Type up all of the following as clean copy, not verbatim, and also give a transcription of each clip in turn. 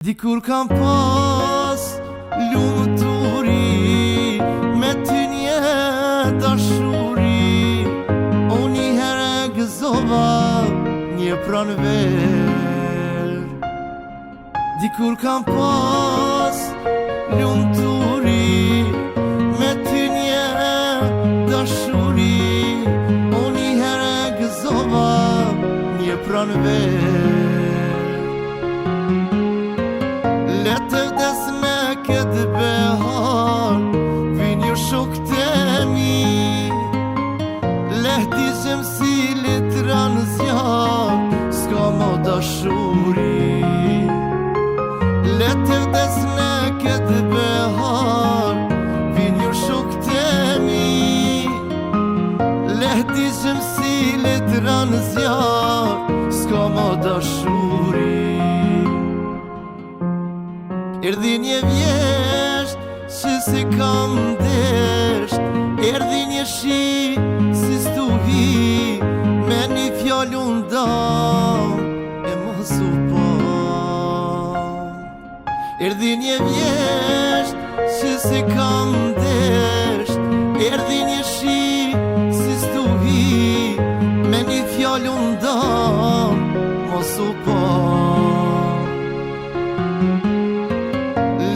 Dikur kam pas lumturi me ty një dashuri, unë një herë gëzova një pranver. Dikur kam pas lumturi me ty një dashuri, unë një herë gëzova një pranver. Letë vdes me këtë behar, vin ju shokët e mi, lehti qëm si litra në zjarë, s'ka mo dashuri. Letë vdes me këtë behar, vin ju shokët e mi, lehti qëm si litra në zjarë, s'ka mo dashuri. Erdhi një vjesht që si kam desht, erdhi një shi si stuhi, me një fjallë ndam e mos u pa. Erdhi një vjesht që si kam desht, erdhi një shi si stuhi, me një fjallë ndam mos u pa.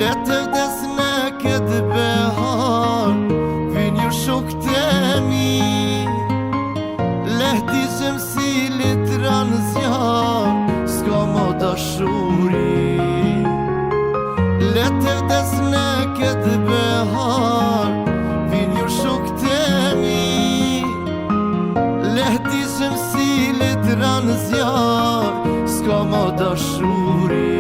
Letë vdes me këtë behar, vin ju shokët e mi, lehti qëm si litra në zjarë, s'ka mo dashuri. Letë vdes me këtë behar, vin ju shokët e mi, lehti qëm si litra në zjarë, s'ka mo dashuri.